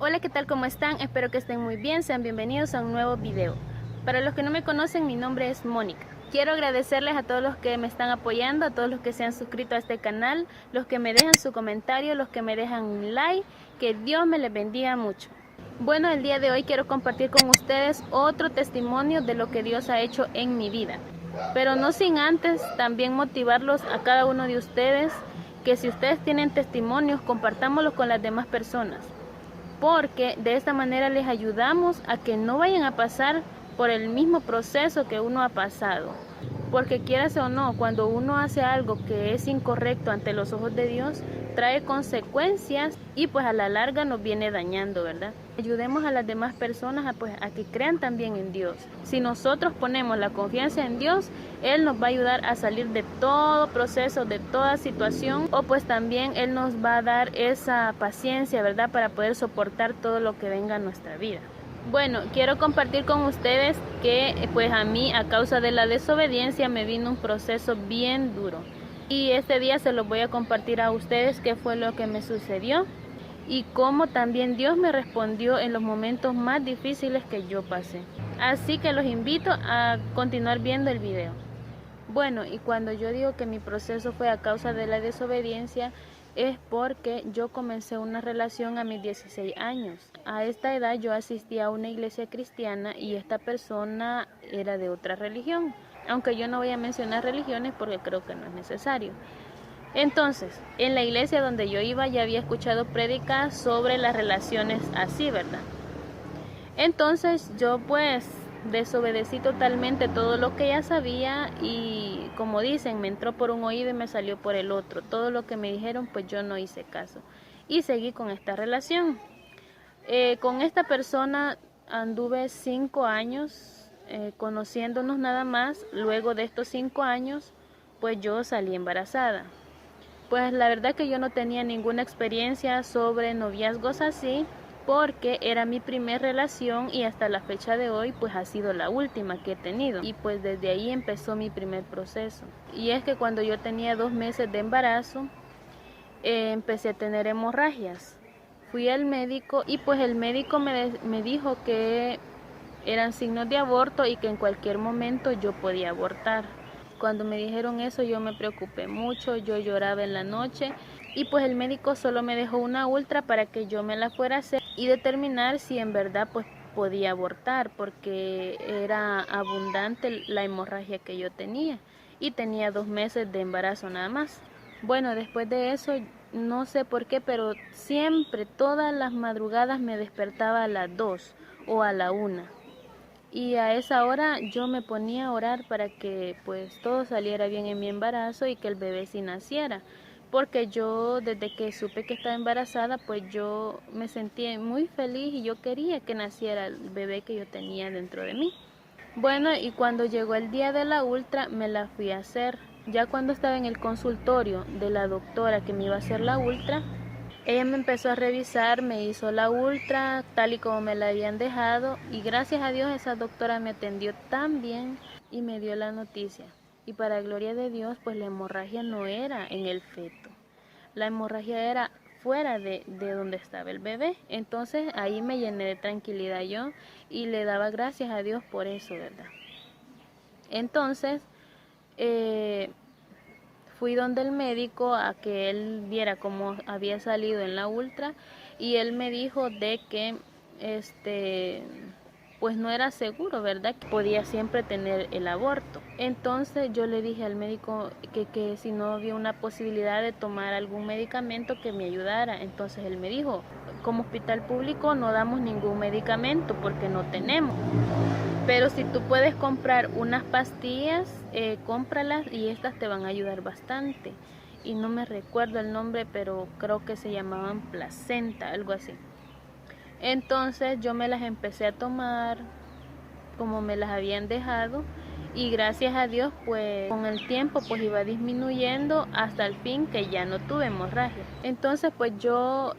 Hola, ¿qué tal? ¿Cómo están? Espero que estén muy bien, sean bienvenidos a un nuevo video. Para los que no me conocen, mi nombre es Mónica. Quiero agradecerles a todos los que me están apoyando, a todos los que se han suscrito a este canal, los que me dejan su comentario, los que me dejan un like, que Dios me les bendiga mucho. Bueno, el día de hoy quiero compartir con ustedes otro testimonio de lo que Dios ha hecho en mi vida. Pero no sin antes también motivarlos a cada uno de ustedes, que si ustedes tienen testimonios, compartámoslos con las demás personas, porque de esta manera les ayudamos a que no vayan a pasar por el mismo proceso que uno ha pasado. Porque quieras o no, cuando uno hace algo que es incorrecto ante los ojos de Dios, trae consecuencias y pues a la larga nos viene dañando, ¿verdad? Ayudemos a las demás personas a que crean también en Dios. Si nosotros ponemos la confianza en Dios, Él nos va a ayudar a salir de todo proceso, de toda situación, o pues también Él nos va a dar esa paciencia, ¿verdad? Para poder soportar todo lo que venga a nuestra vida. Bueno, quiero compartir con ustedes que pues a mí, a causa de la desobediencia, me vino un proceso bien duro. Y este día se los voy a compartir a ustedes qué fue lo que me sucedió y cómo también Dios me respondió en los momentos más difíciles que yo pasé. Así que los invito a continuar viendo el video. Bueno, y cuando yo digo que mi proceso fue a causa de la desobediencia, es porque yo comencé una relación a mis 16 años. A esta edad yo asistía a una iglesia cristiana y esta persona era de otra religión. Aunque yo no voy a mencionar religiones porque creo que no es necesario. Entonces, en la iglesia donde yo iba ya había escuchado prédicas sobre las relaciones así, ¿verdad? Entonces yo pues desobedecí totalmente todo lo que ya sabía y, como dicen, me entró por un oído y me salió por el otro. Todo lo que me dijeron pues yo no hice caso y seguí con esta relación. Con esta persona anduve 5 años conociéndonos nada más. Luego de estos 5 años pues yo salí embarazada. Pues la verdad que yo no tenía ninguna experiencia sobre noviazgos así, porque era mi primer relación y hasta la fecha de hoy pues ha sido la última que he tenido, y pues desde ahí empezó mi primer proceso. Y es que cuando yo tenía 2 meses de embarazo empecé a tener hemorragias. Fui al médico y pues el médico me dijo que eran signos de aborto y que en cualquier momento yo podía abortar. Cuando me dijeron eso yo me preocupé mucho, yo lloraba en la noche y pues el médico solo me dejó una ultra para que yo me la fuera a hacer y determinar si en verdad pues podía abortar, porque era abundante la hemorragia que yo tenía y tenía 2 meses de embarazo nada más. Bueno, después de eso no sé por qué, pero siempre todas las madrugadas me despertaba a las 2 o a la 1. Y a esa hora yo me ponía a orar para que pues todo saliera bien en mi embarazo y que el bebé sí naciera. Porque yo desde que supe que estaba embarazada pues yo me sentía muy feliz y yo quería que naciera el bebé que yo tenía dentro de mí. Bueno, y cuando llegó el día de la ultra me la fui a hacer. Ya cuando estaba en el consultorio de la doctora que me iba a hacer la ultra, ella me empezó a revisar, me hizo la ultra tal y como me la habían dejado, y gracias a Dios esa doctora me atendió tan bien y me dio la noticia. Y para gloria de Dios, pues la hemorragia no era en el feto, la hemorragia era fuera de donde estaba el bebé. Entonces ahí me llené de tranquilidad yo y le daba gracias a Dios por eso, ¿verdad? Entonces fui donde el médico a que él viera cómo había salido en la ultra y él me dijo de que pues no era seguro, ¿verdad? Que podía siempre tener el aborto. Entonces yo le dije al médico que si no había una posibilidad de tomar algún medicamento que me ayudara. Entonces él me dijo, como hospital público no damos ningún medicamento porque no tenemos. Pero si tú puedes comprar unas pastillas, cómpralas y estas te van a ayudar bastante. Y no me recuerdo el nombre, pero creo que se llamaban placenta, algo así. Entonces yo me las empecé a tomar como me las habían dejado y gracias a Dios pues con el tiempo pues iba disminuyendo hasta el fin que ya no tuve hemorragia. Entonces pues yo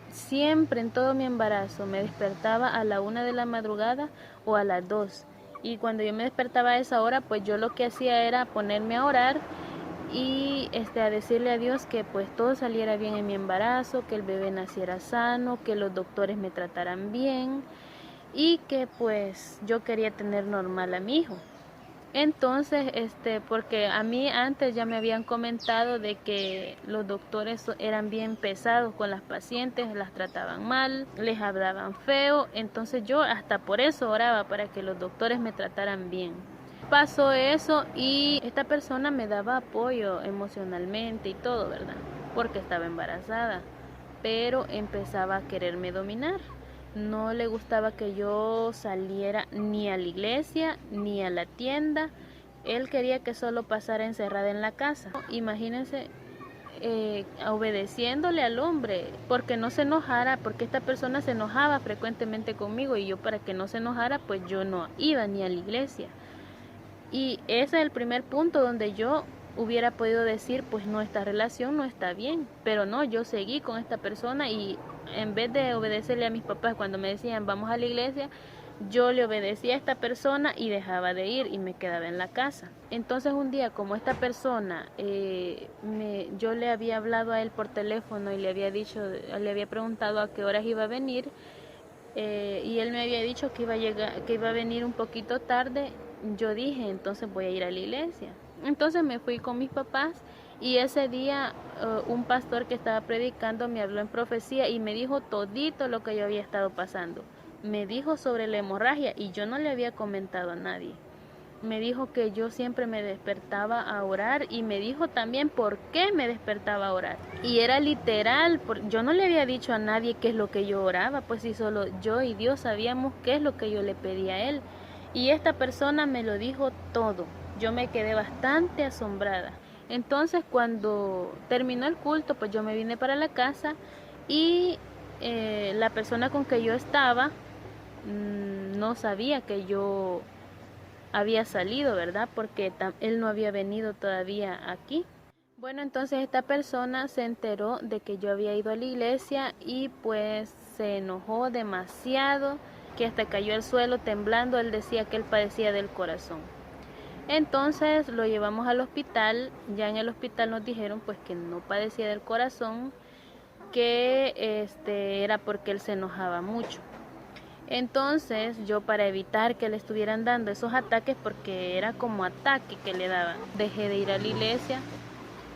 siempre en todo mi embarazo me despertaba a la 1 de la madrugada o a las 2, y cuando yo me despertaba a esa hora pues yo lo que hacía era ponerme a orar y a decirle a Dios que pues todo saliera bien en mi embarazo, que el bebé naciera sano, que los doctores me trataran bien y que pues yo quería tener normal a mi hijo. Entonces, porque a mí antes ya me habían comentado de que los doctores eran bien pesados con las pacientes, las trataban mal, les hablaban feo, entonces yo hasta por eso oraba para que los doctores me trataran bien. Pasó eso y esta persona me daba apoyo emocionalmente y todo, ¿verdad? Porque estaba embarazada, pero empezaba a quererme dominar. No le gustaba que yo saliera ni a la iglesia ni a la tienda. Él quería que solo pasara encerrada en la casa. Imagínense, obedeciéndole al hombre, porque no se enojara, porque esta persona se enojaba frecuentemente conmigo y yo para que no se enojara, pues yo no iba ni a la iglesia. Y ese es el primer punto donde yo hubiera podido decir, pues no, esta relación no está bien, pero no, yo seguí con esta persona y en vez de obedecerle a mis papás cuando me decían vamos a la iglesia, yo le obedecía a esta persona y dejaba de ir y me quedaba en la casa. Entonces un día como esta persona, yo le había hablado a él por teléfono y le había preguntado a qué horas iba a venir, y él me había dicho que iba a venir un poquito tarde. Yo dije, entonces voy a ir a la iglesia. Entonces me fui con mis papás y ese día un pastor que estaba predicando me habló en profecía y me dijo todito lo que yo había estado pasando. Me dijo sobre la hemorragia y yo no le había comentado a nadie. Me dijo que yo siempre me despertaba a orar y me dijo también por qué me despertaba a orar. Y era literal, yo no le había dicho a nadie qué es lo que yo oraba, pues si solo yo y Dios sabíamos qué es lo que yo le pedía a él. Y esta persona me lo dijo todo. Yo me quedé bastante asombrada. Entonces cuando terminó el culto, pues yo me vine para la casa y la persona con que yo estaba no sabía que yo había salido, ¿verdad? Porque él no había venido todavía aquí. Bueno, entonces esta persona se enteró de que yo había ido a la iglesia y pues se enojó demasiado, que hasta cayó al suelo temblando. Él decía que él padecía del corazón. Entonces lo llevamos al hospital. Ya en el hospital nos dijeron pues que no padecía del corazón, que era porque él se enojaba mucho. Entonces yo, para evitar que le estuvieran dando esos ataques, porque era como ataque que le daban, dejé de ir a la iglesia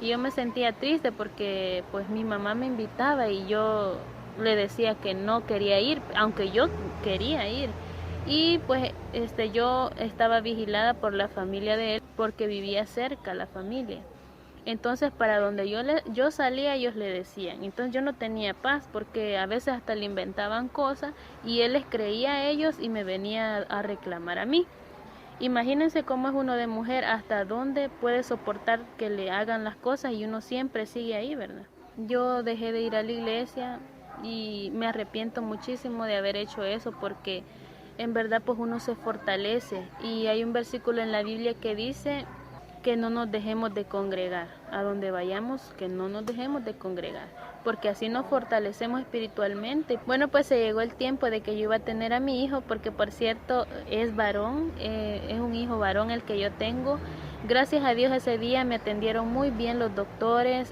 y yo me sentía triste porque pues mi mamá me invitaba y yo le decía que no quería ir, aunque yo quería ir. Y pues yo estaba vigilada por la familia de él porque vivía cerca la familia. Entonces para donde yo salía ellos le decían, entonces yo no tenía paz porque a veces hasta le inventaban cosas y él les creía a ellos y me venía a reclamar a mí. Imagínense cómo es uno de mujer, hasta dónde puede soportar que le hagan las cosas y uno siempre sigue ahí, ¿verdad? Yo dejé de ir a la iglesia y me arrepiento muchísimo de haber hecho eso porque en verdad pues uno se fortalece y hay un versículo en la Biblia que dice que no nos dejemos de congregar, a donde vayamos que no nos dejemos de congregar, porque así nos fortalecemos espiritualmente. Bueno, pues se llegó el tiempo de que yo iba a tener a mi hijo, porque por cierto es varón, es un hijo varón el que yo tengo. Gracias a Dios ese día me atendieron muy bien los doctores,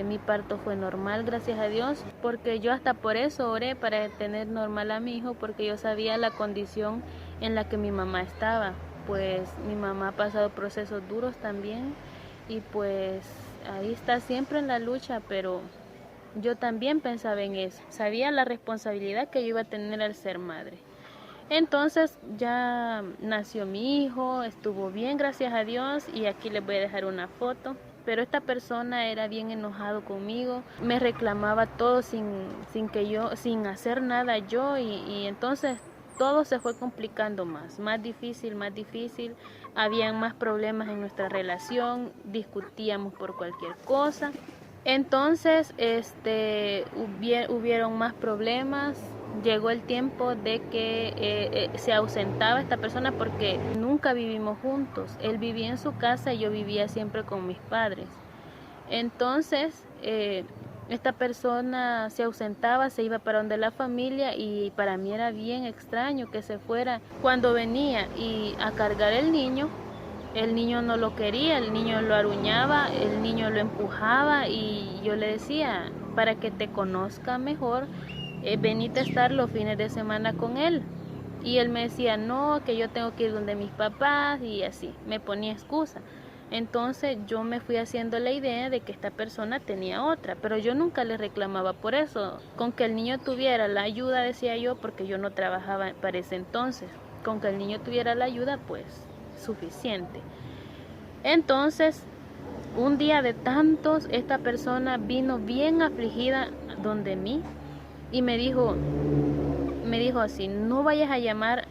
mi parto fue normal, gracias a Dios, porque yo hasta por eso oré para tener normal a mi hijo, porque yo sabía la condición en la que mi mamá estaba. Pues mi mamá ha pasado procesos duros también y pues ahí está siempre en la lucha, pero yo también pensaba en eso, sabía la responsabilidad que yo iba a tener al ser madre. Entonces ya nació mi hijo, estuvo bien, gracias a Dios, y aquí les voy a dejar una foto. Pero esta persona era bien enojado conmigo, me reclamaba todo sin hacer nada yo, y entonces todo se fue complicando más difícil, habían más problemas en nuestra relación, discutíamos por cualquier cosa. Entonces, hubieron más problemas, llegó el tiempo de que se ausentaba esta persona porque nunca vivimos juntos. Él vivía en su casa y yo vivía siempre con mis padres. Entonces, esta persona se ausentaba, se iba para donde la familia y para mí era bien extraño que se fuera. Cuando venía y a cargar el niño, el niño no lo quería, el niño lo aruñaba, el niño lo empujaba y yo le decía, para que te conozca mejor, venite a estar los fines de semana con él. Y él me decía, no, que yo tengo que ir donde mis papás y así, me ponía excusa. Entonces yo me fui haciendo la idea de que esta persona tenía otra, pero yo nunca le reclamaba por eso. Con que el niño tuviera la ayuda, decía yo, porque yo no trabajaba para ese entonces, con que el niño tuviera la ayuda, pues suficiente. Entonces, un día de tantos, esta persona vino bien afligida donde mí y me dijo así, no vayas a llamar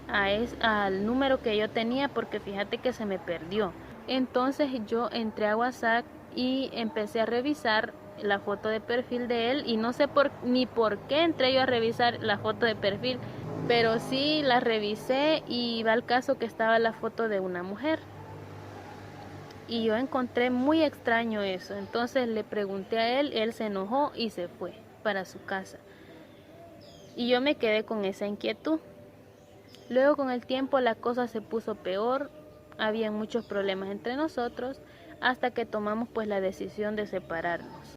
al número que yo tenía porque fíjate que se me perdió. Entonces yo entré a WhatsApp y empecé a revisar la foto de perfil de él y no sé ni por qué entré yo a revisar la foto de perfil, pero sí la revisé y va al caso que estaba la foto de una mujer. Y yo encontré muy extraño eso. Entonces le pregunté a él se enojó y se fue para su casa. Y yo me quedé con esa inquietud. Luego con el tiempo la cosa se puso peor, había muchos problemas entre nosotros, hasta que tomamos pues la decisión de separarnos.